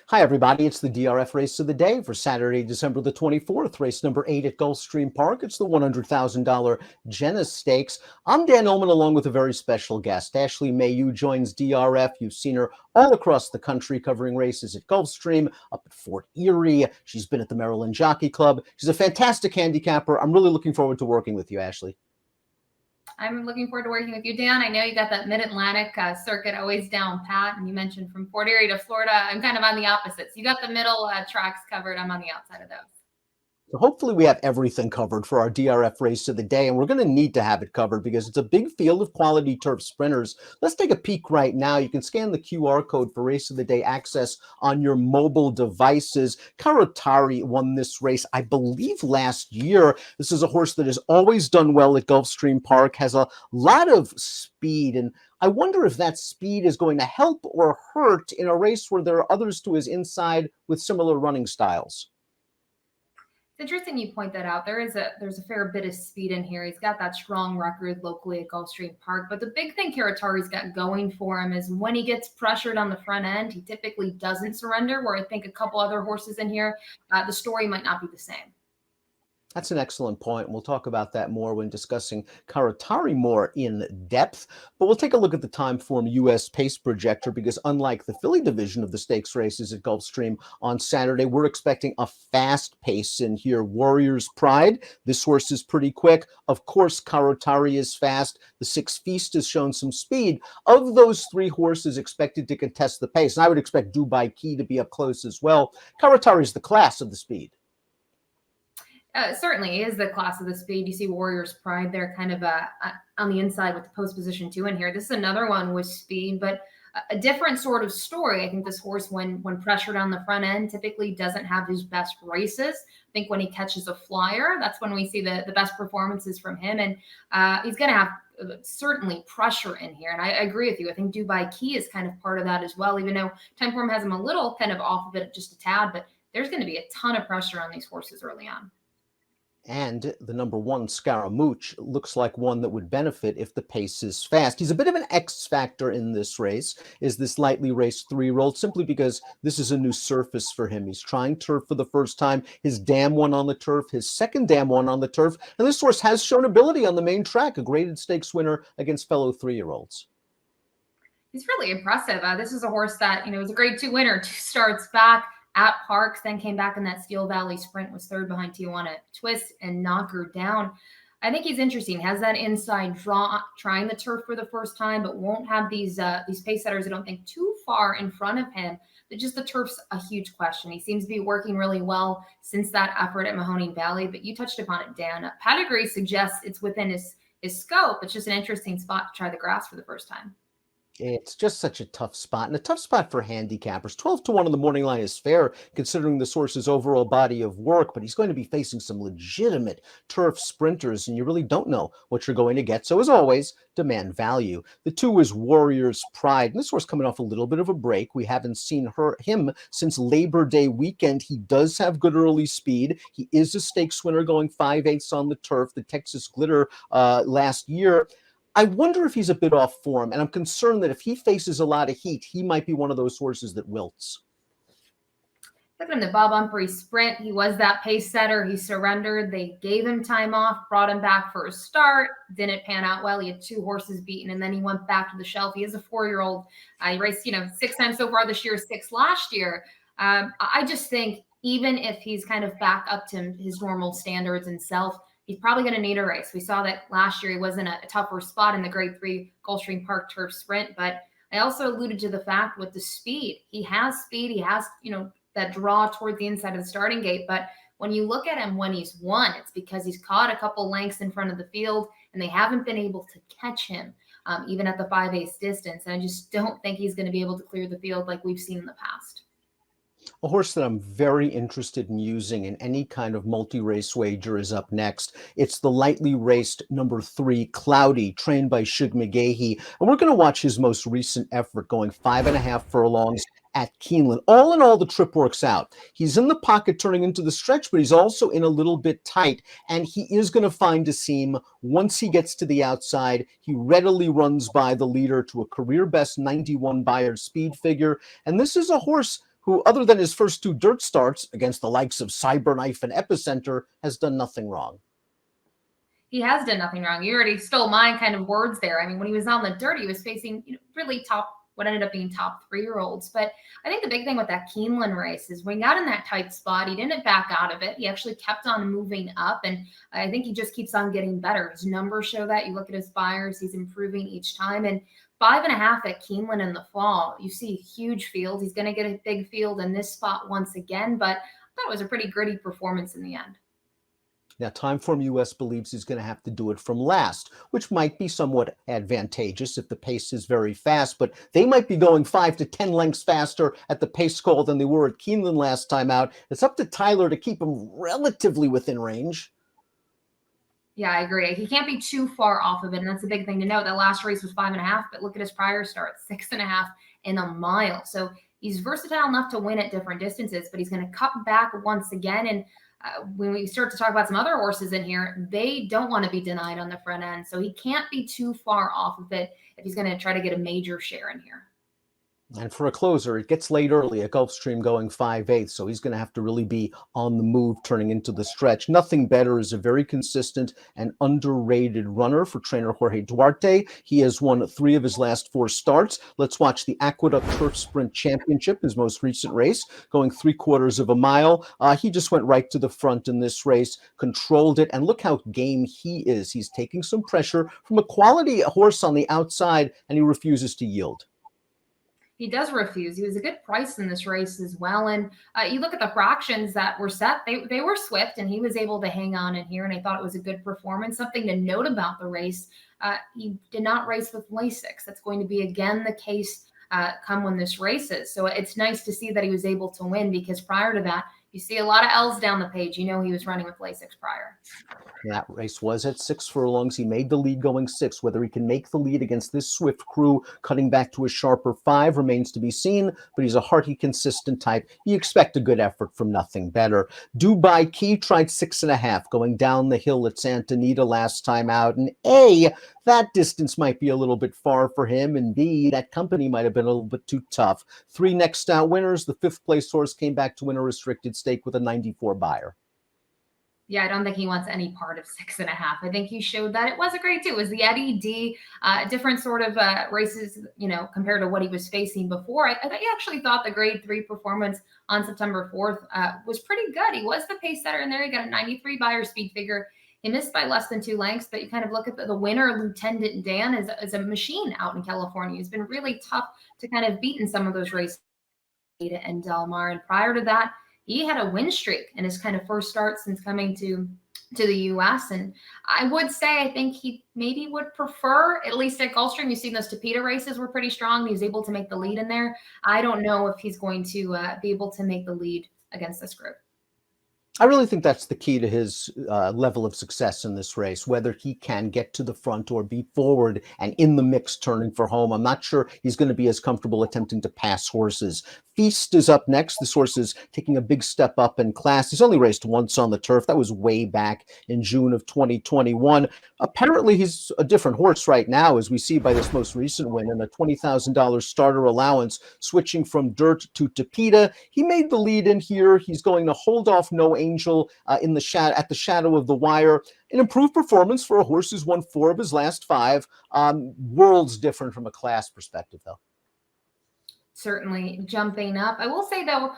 Hi, everybody. It's the DRF race of the day for Saturday, December the 24th, race number 8 at Gulfstream Park. It's the $100,000 Janus Stakes. I'm Dan Illman, along with a very special guest. Ashley Mailloux joins DRF. You've seen her all across the country covering races at Gulfstream, up at Fort Erie. She's been at the Maryland Jockey Club. She's a fantastic handicapper. I'm really looking forward to working with you, Ashley. I'm looking forward to working with you, Dan. I know you got that Mid-Atlantic circuit always down pat, and you mentioned from Fort Erie to Florida. I'm kind of on the opposites. You got the middle tracks covered. I'm on the outside of those. So hopefully we have everything covered for our DRF race of the day, and we're going to need to have it covered because it's a big field of quality turf sprinters. Let's take a peek right now. You can scan the QR code for race of the day access on your mobile devices. Karatari won this race, I believe, last year. This is a horse that has always done well at Gulfstream Park, has a lot of speed, and I wonder if that speed is going to help or hurt in a race where there are others to his inside with similar running styles. It's interesting you point that out. There's a fair bit of speed in here. He's got that strong record locally at Gulfstream Park. But the big thing Karatari's got going for him is when he gets pressured on the front end, he typically doesn't surrender, where I think a couple other horses in here, the story might not be the same. That's an excellent point. We'll talk about that more when discussing Karatari more in depth. But we'll take a look at the Timeform US Pace Projector because unlike the filly division of the stakes races at Gulfstream on Saturday, we're expecting a fast pace in here. Warrior's Pride, this horse is pretty quick. Of course, Karatari is fast. The Six Feast has shown some speed. Of those three horses expected to contest the pace, and I would expect Dubai Key to be up close as well, Karatari is the class of the speed. Certainly is the class of the speed. You see Warrior's Pride there kind of on the inside with the post position 2 in here. This is another one with speed, but a different sort of story. I think this horse, when pressured on the front end, typically doesn't have his best races. I think when he catches a flyer, that's when we see the best performances from him. And he's going to have certainly pressure in here. And I agree with you. I think Dubai Key is kind of part of that as well, even though Timeform has him a little kind of off of it just a tad, but there's going to be a ton of pressure on these horses early on. And the number 1, Scaramouch, looks like one that would benefit if the pace is fast. He's a bit of an X factor in this race, is this lightly raced 3-year-old, simply because this is a new surface for him. He's trying turf for the first time. His dam one on the turf, his second dam one on the turf. And this horse has shown ability on the main track, a graded stakes winner against fellow 3-year-olds. He's really impressive. This is a horse that, was a grade 2 winner, 2 starts back at Parks, then came back in that Steel Valley Sprint, was third behind Tijuana Twist and knock her down. I think he's interesting. Has that inside draw, trying the turf for the first time, but won't have these pace setters, I don't think, too far in front of him. But just the turf's a huge question. He seems to be working really well since that effort at Mahoning Valley. But you touched upon it, Dan. Pedigree suggests it's within his scope. It's just an interesting spot to try the grass for the first time. It's just such a tough spot, and a tough spot for handicappers. 12-1 on the morning line is fair, considering the horse's overall body of work, but he's going to be facing some legitimate turf sprinters, and you really don't know what you're going to get. So, as always, demand value. The 2 is Warrior's Pride, and this horse coming off a little bit of a break. We haven't seen him since Labor Day weekend. He does have good early speed. He is a stakes winner, going 5/8 on the turf, the Texas Glitter last year. I wonder if he's a bit off form, and I'm concerned that if he faces a lot of heat, he might be one of those horses that wilts. Look at him, the Bob Humphrey Sprint. He was that pace setter. He surrendered. They gave him time off, brought him back for a start. Didn't pan out well. He had 2 horses beaten, and then he went back to the shelf. He is a 4-year-old. He raced, 6 times so far this year, 6 last year. I just think even if he's kind of back up to his normal standards and self, he's probably going to need a race. We saw that last year he was in a tougher spot in the grade 3 Gulfstream Park Turf Sprint, but I also alluded to the fact with the speed. He has speed. He has, that draw toward the inside of the starting gate. But when you look at him when he's won, it's because he's caught a couple lengths in front of the field, and they haven't been able to catch him, even at the 5/8 distance. And I just don't think he's going to be able to clear the field like we've seen in the past. A horse that I'm very interested in using in any kind of multi-race wager is up next. It's the lightly raced number 3, Cloudy, trained by Shug McGahee. And we're going to watch his most recent effort, going 5.5 furlongs at Keeneland. All in all, the trip works out. He's in the pocket turning into the stretch, but he's also in a little bit tight, and he is going to find a seam. Once he gets to the outside, he readily runs by the leader to a career best 91 Bayard speed figure. And this is a horse who, other than his first 2 dirt starts against the likes of Cyberknife and Epicenter, has done nothing wrong. He has done nothing wrong. You already stole my kind of words there. I mean, when he was on the dirt, he was facing really what ended up being top 3-year-olds. But I think the big thing with that Keeneland race is when he got in that tight spot, he didn't back out of it. He actually kept on moving up. And I think he just keeps on getting better. His numbers show that. You look at his fires, he's improving each time. And 5.5 at Keeneland in the fall, you see a huge field. He's going to get a big field in this spot once again. But I thought it was a pretty gritty performance in the end. Now, Timeform US believes he's going to have to do it from last, which might be somewhat advantageous if the pace is very fast, but they might be going 5 to 10 lengths faster at the pace call than they were at Keeneland last time out. It's up to Tyler to keep him relatively within range. Yeah, I agree. He can't be too far off of it, and that's a big thing to note. That last race was 5.5, but look at his prior start, 6.5 in a mile. So he's versatile enough to win at different distances, but he's going to cut back once again. And when we start to talk about some other horses in here, they don't want to be denied on the front end. So he can't be too far off of it if he's going to try to get a major share in here. And for a closer, it gets late early at Gulfstream going 5/8, so he's going to have to really be on the move turning into the stretch. Nothing Better is a very consistent and underrated runner for trainer Jorge Duarte. He has won 3 of his last 4 starts. Let's watch the Aqueduct Turf Sprint Championship, his most recent race, going 3/4 of a mile. He just went right to the front in this race, controlled it, and look how game he is. He's taking some pressure from a quality horse on the outside, and he refuses to yield. He does refuse. He was a good price in this race as well. And you look at the fractions that were set, they were swift, and he was able to hang on in here. And I thought it was a good performance. Something to note about the race, he did not race with Lasix. That's going to be, again, the case come when this races. So it's nice to see that he was able to win, because prior to that, you see a lot of L's down the page. You know he was running with Lasix prior. That race was at 6 furlongs. He made the lead going 6. Whether he can make the lead against this swift crew, cutting back to a sharper 5, remains to be seen, but he's a hearty, consistent type. You expect a good effort from Nothing Better. Dubai Key tried 6.5, going down the hill at Santa Anita last time out, and A, that distance might be a little bit far for him, and B, that company might have been a little bit too tough. 3 next out winners. The 5th place horse came back to win a restricted stake with a 94 buyer. Yeah, I don't think he wants any part of 6.5. I think he showed that it was a great too. It was the Eddie D, different sort of races, compared to what he was facing before. I actually thought the grade 3 performance on September 4th was pretty good. He was the pace setter in there. He got a 93 buyer speed figure. He missed by less than 2 lengths, but you kind of look at the winner, Lieutenant Dan, is a machine out in California. He's been really tough to kind of beat in some of those races and Del Mar. And prior to that, he had a win streak in his kind of first start since coming to the U.S. And I would say I think he maybe would prefer, at least at Gulfstream, you've seen those Tapeta races were pretty strong. He was able to make the lead in there. I don't know if he's going to be able to make the lead against this group. I really think that's the key to his level of success in this race, whether he can get to the front or be forward and in the mix turning for home. I'm not sure he's going to be as comfortable attempting to pass horses. Feast is up next. This horse is taking a big step up in class. He's only raced once on the turf. That was way back in June of 2021. Apparently, he's a different horse right now, as we see by this most recent win and a $20,000 starter allowance, switching from dirt to Tapeta. He made the lead in here. He's going to hold off No Angel at the shadow of the wire. An improved performance for a horse who's won 4 of his last 5. Worlds different from a class perspective, though. Certainly jumping up. I will say, though,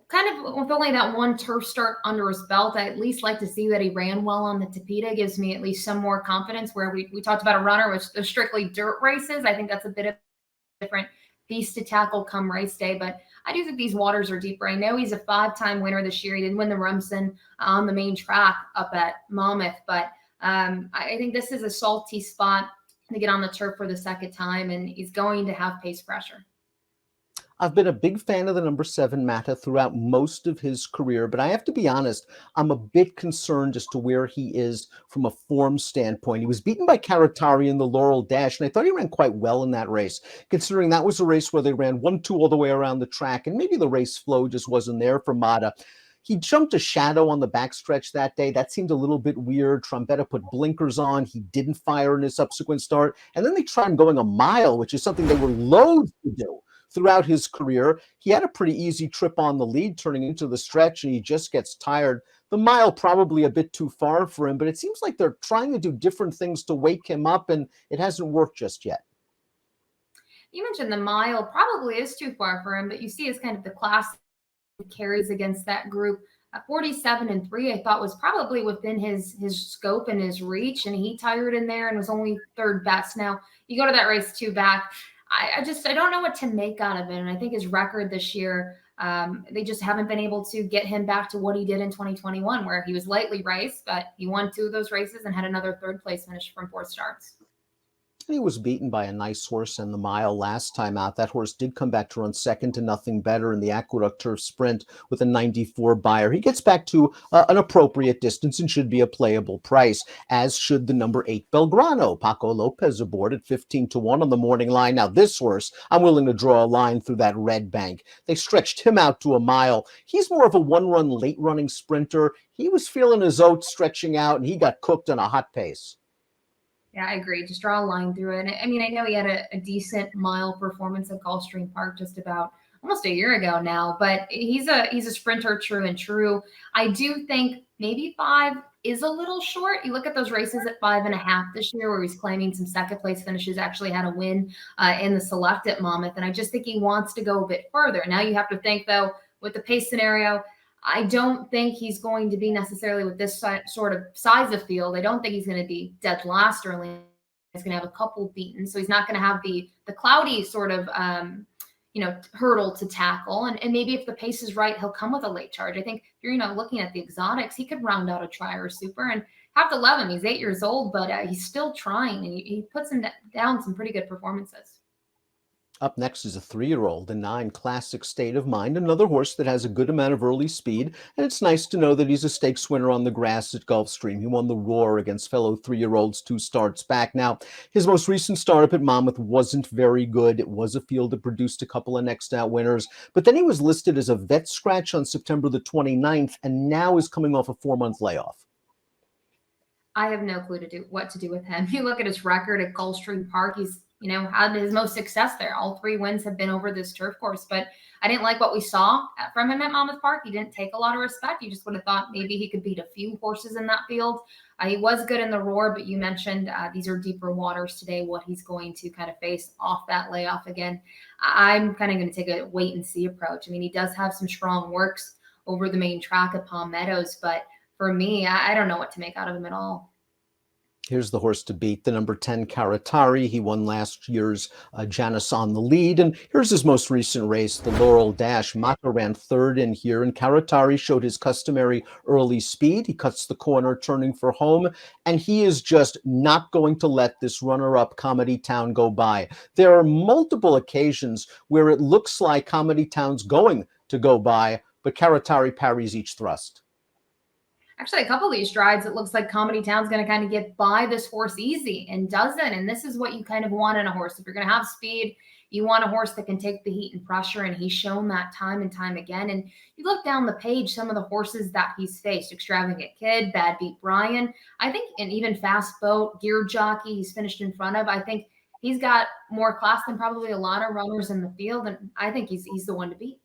kind of with only that 1 turf start under his belt, I at least like to see that he ran well on the Tapeta. Gives me at least some more confidence, where we talked about a runner with the strictly dirt races. I think that's a bit of a different beast to tackle come race day, but I do think these waters are deeper. I know he's a 5-time winner this year. He didn't win the Rumson on the main track up at Monmouth, but I think this is a salty spot to get on the turf for the 2nd time, and he's going to have pace pressure. I've been a big fan of the number 7 Mata throughout most of his career, but I have to be honest, I'm a bit concerned as to where he is from a form standpoint. He was beaten by Karatari in the Laurel Dash, and I thought he ran quite well in that race, considering that was a race where they ran 1-2 all the way around the track, and maybe the race flow just wasn't there for Mata. He jumped a shadow on the backstretch that day. That seemed a little bit weird. Trombetta put blinkers on. He didn't fire in his subsequent start. And then they tried him going a mile, which is something they were loath to do. throughout his career. He had a pretty easy trip on the lead turning into the stretch, and he just gets tired. The mile probably a bit too far for him, but it seems like they're trying to do different things to wake him up, and it hasn't worked just yet. You mentioned the mile probably is too far for him, but you see as kind of the class carries against that group. 47-3, I thought was probably within his scope and his reach, and he tired in there and was only third best. Now you go to that race two back. I don't know what to make out of it, and I think his record this year, they just haven't been able to get him back to what he did in 2021, where he was lightly raced, but he won two of those races and had another third place finish from 4 starts. He was beaten by a nice horse in the mile last time out. That horse did come back to run second to Nothing Better in the Aqueduct Turf Sprint with a 94 buyer. He gets back to an appropriate distance and should be a playable price, as should the number 8 Belgrano. Paco Lopez aboard at 15-1 on the morning line. Now this horse, I'm willing to draw a line through that red bank. They stretched him out to a mile. He's more of a one-run, late-running sprinter. He was feeling his oats stretching out, and he got cooked on a hot pace. Yeah, I agree. Just draw a line through it. I mean, I know he had a decent mile performance at Gulfstream Park just about almost a year ago now, but he's a sprinter true and true. I do think maybe 5 is a little short. You look at those races at 5.5 this year where he's claiming some second place finishes, actually had a win in the select at Monmouth. And I just think he wants to go a bit further. Now you have to think, though, with the pace scenario, I don't think he's going to be necessarily with this sort of size of field. I don't think he's going to be dead last early. He's going to have a couple beaten, so he's not going to have the cloudy sort of hurdle to tackle. And maybe if the pace is right, he'll come with a late charge. I think if you're looking at the exotics, he could round out a try or super, and have to love him. He's 8 years old, but he's still trying, and he puts him down some pretty good performances. Up next is a 3-year-old, the 9 Classic State of Mind, another horse that has a good amount of early speed, and it's nice to know that he's a stakes winner on the grass at Gulfstream. He won the Roar against fellow 3-year-olds 2 starts back. Now, his most recent startup at Monmouth wasn't very good. It was a field that produced a couple of next out winners, but then he was listed as a vet scratch on September the 29th, and now is coming off a 4-month layoff. I have no clue what to do with him. You look at his record at Gulfstream Park, he's had his most success there. All 3 wins have been over this turf course, but I didn't like what we saw from him at Monmouth Park. He didn't take a lot of respect. You just would have thought maybe he could beat a few horses in that field. He was good in the Roar, but you mentioned these are deeper waters today, what he's going to kind of face off that layoff again. I'm kind of going to take a wait and see approach. I mean, he does have some strong works over the main track at Palm Meadows, but for me, I don't know what to make out of him at all. Here's the horse to beat, the number 10 Karatari. He won last year's Janus on the lead. And here's his most recent race, the Laurel Dash. Mata ran third in here, and Karatari showed his customary early speed. He cuts the corner, turning for home, and he is just not going to let this runner-up Comedy Town go by. There are multiple occasions where it looks like Comedy Town's going to go by, but Karatari parries each thrust. Actually, a couple of these strides, it looks like Comedy Town's going to kind of get by this horse easy and doesn't. And this is what you kind of want in a horse. If you're going to have speed, you want a horse that can take the heat and pressure. And he's shown that time and time again. And you look down the page, some of the horses that he's faced, Extravagant Kid, Bad Beat Brian, I think, and even Fast Boat, Gear Jockey, he's finished in front of. I think he's got more class than probably a lot of runners in the field. And I think he's the one to beat.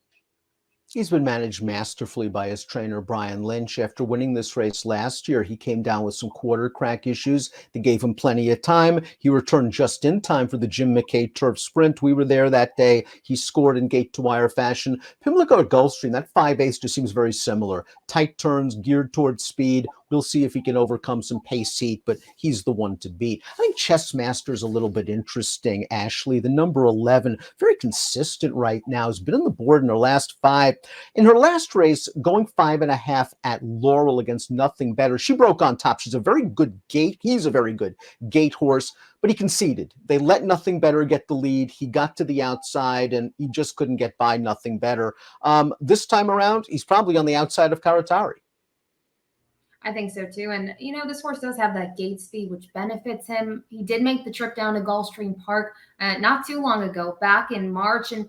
He's been managed masterfully by his trainer, Brian Lynch. After winning this race last year, he came down with some quarter crack issues. They gave him plenty of time. He returned just in time for the Jim McKay Turf Sprint. We were there that day. He scored in gate-to-wire fashion. Pimlico at Gulfstream, that 5/8 just seems very similar. Tight turns, geared towards speed. We'll see if he can overcome some pace heat, but he's the one to beat. I think Chess Master's a little bit interesting, Ashley. The number 11, very consistent right now, has been on the board in her last 5. In her last race, going 5.5 at Laurel against Nothing Better, she broke on top. She's a very good gate. He's a very good gate horse, but he conceded. They let Nothing Better get the lead. He got to the outside, and he just couldn't get by Nothing Better. This time around, he's probably on the outside of Karatari. I think so too. And, this horse does have that gate speed, which benefits him. He did make the trip down to Gulfstream Park not too long ago, back in March. And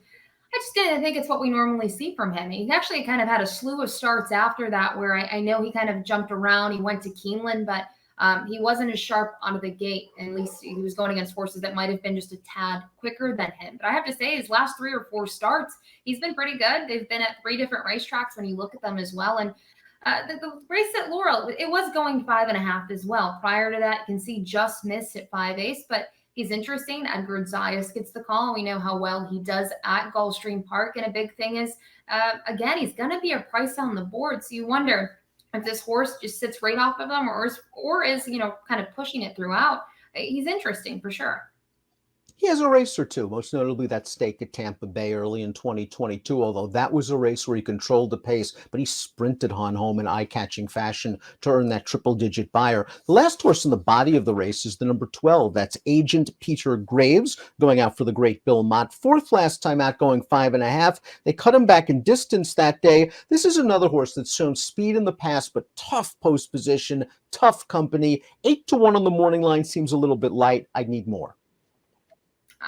I just didn't think it's what we normally see from him. He actually kind of had a slew of starts after that where I know he kind of jumped around. He went to Keeneland, but He wasn't as sharp out of the gate. At least he was going against horses that might have been just a tad quicker than him. But I have to say, his last 3 or 4 starts, he's been pretty good. They've been at 3 different racetracks when you look at them as well. And the race at Laurel, it was going 5.5 as well. Prior to that, you can see just missed at 5/8, but he's interesting. Edgar Zayas gets the call. We know how well he does at Gulfstream Park. And a big thing is, again, he's going to be a price on the board. So you wonder if this horse just sits right off of him or is, kind of pushing it throughout. He's interesting for sure. He has a race or two, most notably that stake at Tampa Bay early in 2022, although that was a race where he controlled the pace, but he sprinted on home in eye-catching fashion to earn that triple-digit buyer. The last horse in the body of the race is the number 12. That's Agent Peter Graves, going out for the great Bill Mott. 4th last time out, going 5.5. They cut him back in distance that day. This is another horse that's shown speed in the past, but tough post position, tough company. 8-1 on the morning line seems a little bit light. I need more.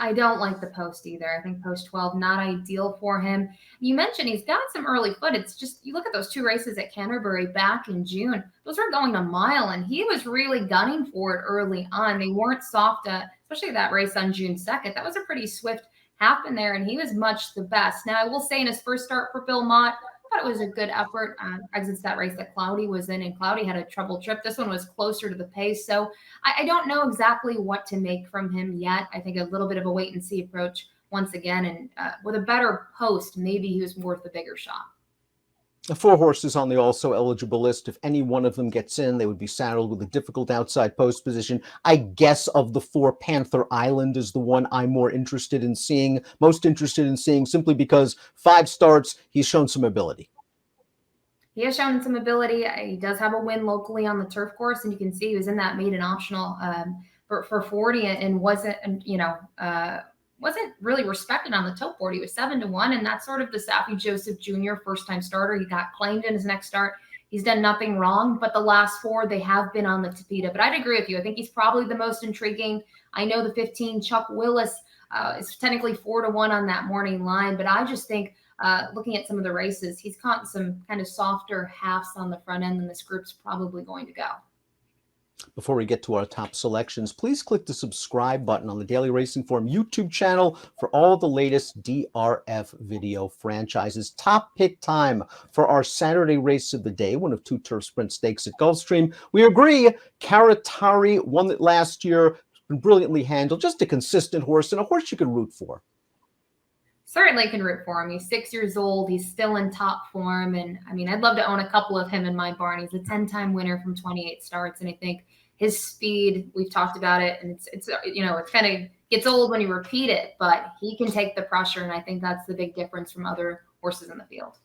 I don't like the post either. I think post 12, not ideal for him. You mentioned he's got some early foot. It's just, you look at those 2 races at Canterbury back in June. Those were going a mile, and he was really gunning for it early on. They weren't soft, especially that race on June 2nd. That was a pretty swift happen there, and he was much the best. Now, I will say in his first start for Bill Mott, I thought it was a good effort. Exits that race that Cloudy was in, and Cloudy had a trouble trip. This one was closer to the pace. So I don't know exactly what to make from him yet. I think a little bit of a wait and see approach once again. And with a better post, maybe he was worth a bigger shot. The 4 horses on the also eligible list, if any one of them gets in, they would be saddled with a difficult outside post position. I guess of the 4, Panther Island is the one I'm most interested in seeing, simply because 5 starts, he's shown some ability. He has shown some ability. He does have a win locally on the turf course, and you can see he was in that maiden optional for 40 and wasn't really respected on the tote board. He was 7-1, and that's sort of the Saffie Joseph Jr. first-time starter. He got claimed in his next start. He's done nothing wrong, but the last 4, they have been on the tapeta. But I'd agree with you. I think he's probably the most intriguing. I know the 15, Chuck Willis, is technically 4-1 on that morning line, but I just think looking at some of the races, he's caught some kind of softer halves on the front end, and this group's probably going to go. Before we get to our top selections, please click the subscribe button on the Daily Racing Form YouTube channel for all the latest DRF video franchises. Top pick time for our Saturday race of the day, one of 2 turf sprint stakes at Gulfstream. We agree, Karatari won it last year, been brilliantly handled, just a consistent horse and a horse you can root for. Certainly can root for him. He's 6 years old. He's still in top form. And I mean, I'd love to own a couple of him in my barn. He's a 10-time winner from 28 starts. And I think his speed, we've talked about it, and it's it kind of gets old when you repeat it, but he can take the pressure. And I think that's the big difference from other horses in the field.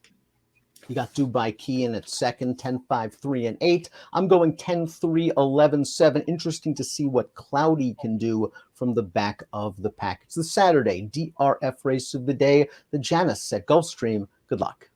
You got Dubai Key in at second, 10-5, 3, and 8. I'm going 10-3, 11, 7. Interesting to see what Cloudy can do from the back of the pack. It's the Saturday DRF race of the day, the Janus at Gulfstream. Good luck.